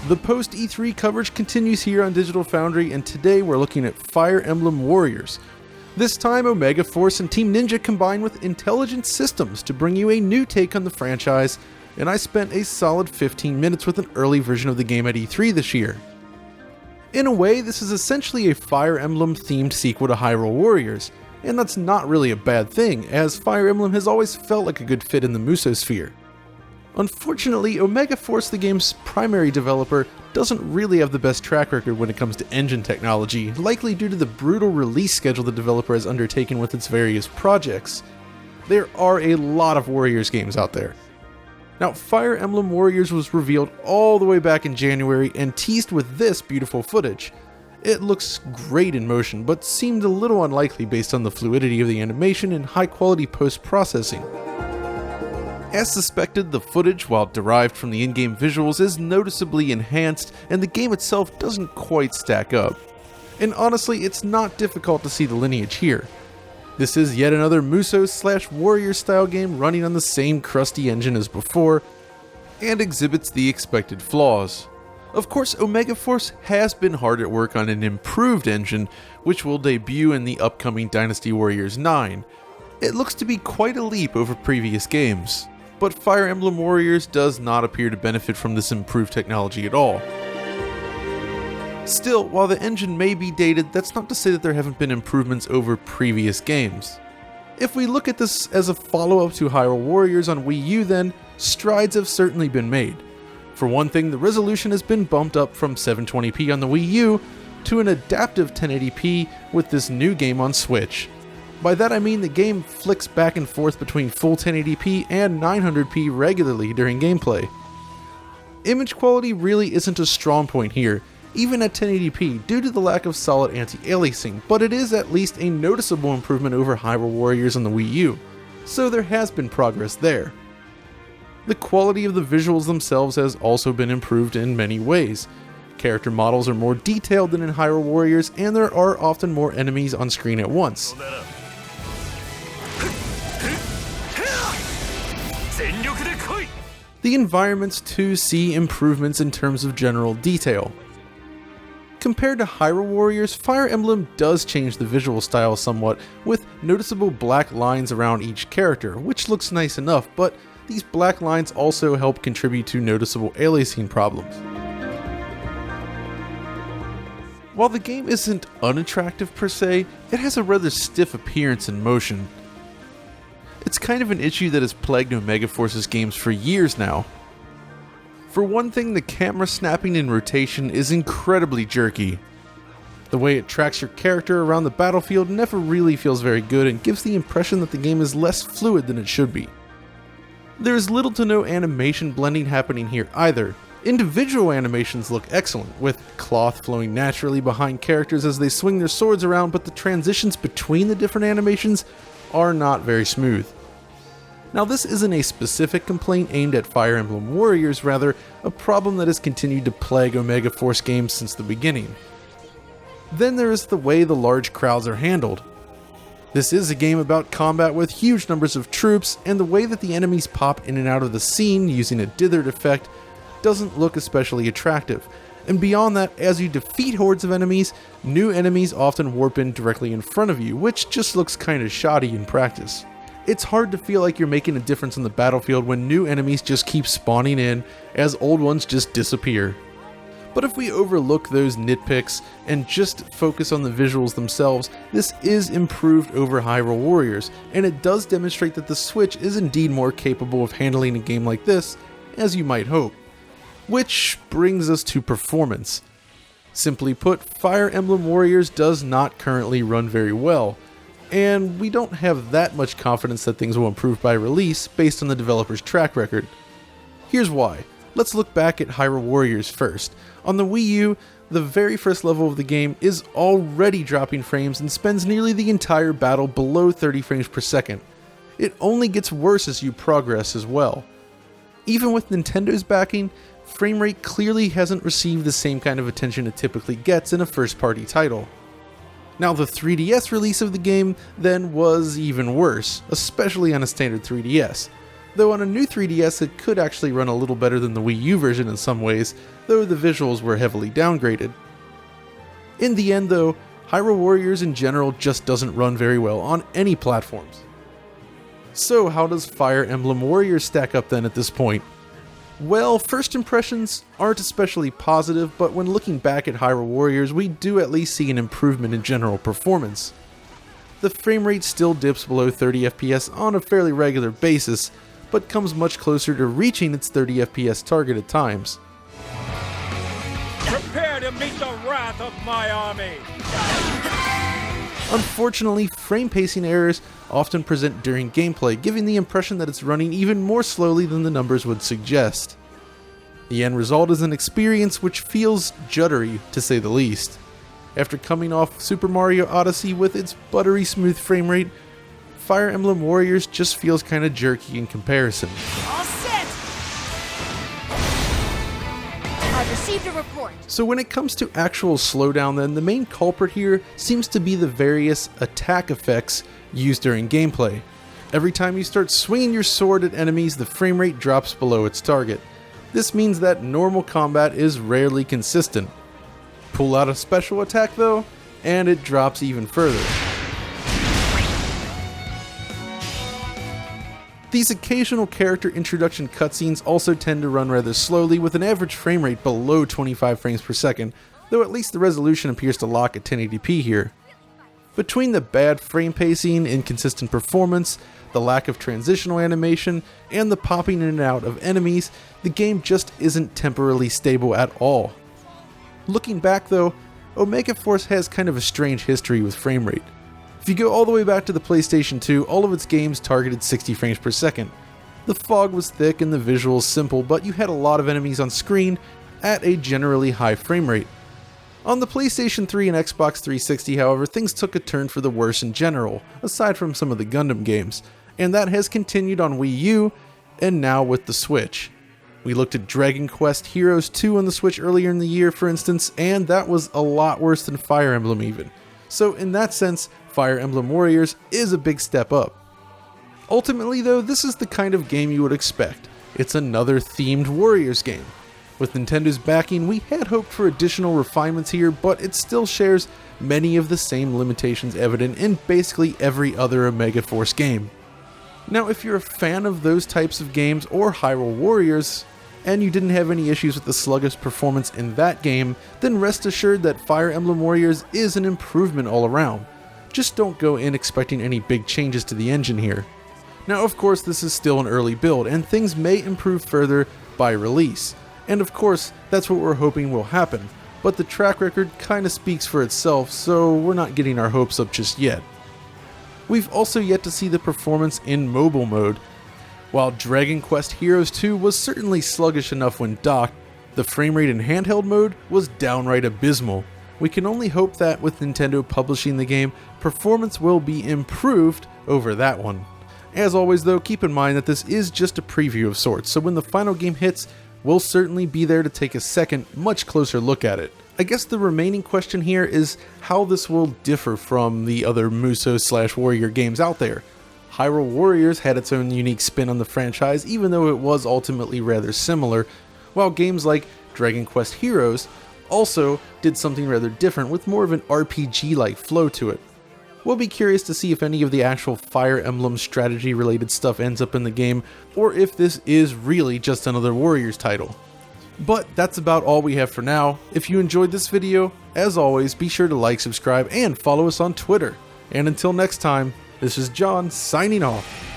The post-E3 coverage continues here on Digital Foundry, and today we're looking at Fire Emblem Warriors. This time, Omega Force and Team Ninja combine with Intelligent Systems to bring you a new take on the franchise, and I spent a solid 15 minutes with an early version of the game at E3 this year. In a way, this is essentially a Fire Emblem-themed sequel to Hyrule Warriors, and that's not really a bad thing, as Fire Emblem has always felt like a good fit in the Musou sphere. Unfortunately, Omega Force, the game's primary developer, doesn't really have the best track record when it comes to engine technology, likely due to the brutal release schedule the developer has undertaken with its various projects. There are a lot of Warriors games out there. Now, Fire Emblem Warriors was revealed all the way back in January and teased with this beautiful footage. It looks great in motion, but seemed a little unlikely based on the fluidity of the animation and high-quality post-processing. As suspected, the footage, while derived from the in-game visuals, is noticeably enhanced, and the game itself doesn't quite stack up. And honestly, it's not difficult to see the lineage here. This is yet another Musou/Warrior style game running on the same crusty engine as before, and exhibits the expected flaws. Of course, Omega Force has been hard at work on an improved engine, which will debut in the upcoming Dynasty Warriors 9. It looks to be quite a leap over previous games. But Fire Emblem Warriors does not appear to benefit from this improved technology at all. Still, while the engine may be dated, that's not to say that there haven't been improvements over previous games. If we look at this as a follow-up to Hyrule Warriors on Wii U, then strides have certainly been made. For one thing, the resolution has been bumped up from 720p on the Wii U to an adaptive 1080p with this new game on Switch. By that I mean the game flicks back and forth between full 1080p and 900p regularly during gameplay. Image quality really isn't a strong point here, even at 1080p, due to the lack of solid anti-aliasing, but it is at least a noticeable improvement over Hyrule Warriors on the Wii U, so there has been progress there. The quality of the visuals themselves has also been improved in many ways. Character models are more detailed than in Hyrule Warriors, and there are often more enemies on screen at once. The environments too see improvements in terms of general detail. Compared to Hyrule Warriors, Fire Emblem does change the visual style somewhat, with noticeable black lines around each character, which looks nice enough, but these black lines also help contribute to noticeable aliasing problems. While the game isn't unattractive per se, it has a rather stiff appearance in motion. It's kind of an issue that has plagued Omega Force's games for years now. For one thing, the camera snapping and rotation is incredibly jerky. The way it tracks your character around the battlefield never really feels very good and gives the impression that the game is less fluid than it should be. There is little to no animation blending happening here either. Individual animations look excellent, with cloth flowing naturally behind characters as they swing their swords around, but the transitions between the different animations are not very smooth. Now, this isn't a specific complaint aimed at Fire Emblem Warriors, rather a problem that has continued to plague Omega Force games since the beginning. Then there is the way the large crowds are handled. This is a game about combat with huge numbers of troops, and the way that the enemies pop in and out of the scene using a dithered effect doesn't look especially attractive. And beyond that, as you defeat hordes of enemies, new enemies often warp in directly in front of you, which just looks kinda shoddy in practice. It's hard to feel like you're making a difference on the battlefield when new enemies just keep spawning in, as old ones just disappear. But if we overlook those nitpicks and just focus on the visuals themselves, this is improved over Hyrule Warriors, and it does demonstrate that the Switch is indeed more capable of handling a game like this, as you might hope. Which brings us to performance. Simply put, Fire Emblem Warriors does not currently run very well, and we don't have that much confidence that things will improve by release based on the developer's track record. Here's why. Let's look back at Hyrule Warriors first. On the Wii U, the very first level of the game is already dropping frames and spends nearly the entire battle below 30 frames per second. It only gets worse as you progress as well. Even with Nintendo's backing, frame rate clearly hasn't received the same kind of attention it typically gets in a first-party title. Now, the 3DS release of the game then was even worse, especially on a standard 3DS. though on a new 3DS it could actually run a little better than the Wii U version in some ways, though the visuals were heavily downgraded. In the end though, Hyrule Warriors in general just doesn't run very well on any platforms. So how does Fire Emblem Warriors stack up then at this point? Well, first impressions aren't especially positive, but when looking back at Hyrule Warriors, we do at least see an improvement in general performance. The frame rate still dips below 30 FPS on a fairly regular basis, but comes much closer to reaching its 30 FPS target at times. Prepare to meet the wrath of my army! Unfortunately, frame pacing errors often present during gameplay, giving the impression that it's running even more slowly than the numbers would suggest. The end result is an experience which feels juddery, to say the least. After coming off Super Mario Odyssey with its buttery smooth frame rate, Fire Emblem Warriors just feels kinda jerky in comparison. All set! I've received a report. So when it comes to actual slowdown then, the main culprit here seems to be the various attack effects used during gameplay. Every time you start swinging your sword at enemies, the frame rate drops below its target. This means that normal combat is rarely consistent. Pull out a special attack though, and it drops even further. These occasional character introduction cutscenes also tend to run rather slowly, with an average frame rate below 25 frames per second, though at least the resolution appears to lock at 1080p here. Between the bad frame pacing, inconsistent performance, the lack of transitional animation, and the popping in and out of enemies, the game just isn't temporally stable at all. Looking back though, Omega Force has kind of a strange history with frame rate. If you go all the way back to the PlayStation 2, all of its games targeted 60 frames per second. The fog was thick and the visuals simple, but you had a lot of enemies on screen at a generally high frame rate. On the PlayStation 3 and Xbox 360, however, things took a turn for the worse in general, aside from some of the Gundam games, and that has continued on Wii U, and now with the Switch. We looked at Dragon Quest Heroes 2 on the Switch earlier in the year, for instance, and that was a lot worse than Fire Emblem even. So in that sense, Fire Emblem Warriors is a big step up. Ultimately though, this is the kind of game you would expect. It's another themed Warriors game. With Nintendo's backing, we had hoped for additional refinements here, but it still shares many of the same limitations evident in basically every other Omega Force game. Now, if you're a fan of those types of games or Hyrule Warriors, and you didn't have any issues with the sluggish performance in that game, then rest assured that Fire Emblem Warriors is an improvement all around. Just don't go in expecting any big changes to the engine here. Now, of course, this is still an early build, and things may improve further by release. And of course, that's what we're hoping will happen, but the track record kinda speaks for itself, so we're not getting our hopes up just yet. We've also yet to see the performance in mobile mode. While Dragon Quest Heroes 2 was certainly sluggish enough when docked, the frame rate in handheld mode was downright abysmal. We can only hope that with Nintendo publishing the game, performance will be improved over that one. As always though, keep in mind that this is just a preview of sorts, so when the final game hits, we'll certainly be there to take a second, much closer look at it. I guess the remaining question here is how this will differ from the other Musou/Warrior games out there. Hyrule Warriors had its own unique spin on the franchise, even though it was ultimately rather similar, while games like Dragon Quest Heroes also did something rather different with more of an RPG-like flow to it. We'll be curious to see if any of the actual Fire Emblem strategy related stuff ends up in the game, or if this is really just another Warriors title. But that's about all we have for now. If you enjoyed this video, as always, be sure to like, subscribe, and follow us on Twitter. And until next time, this is John signing off.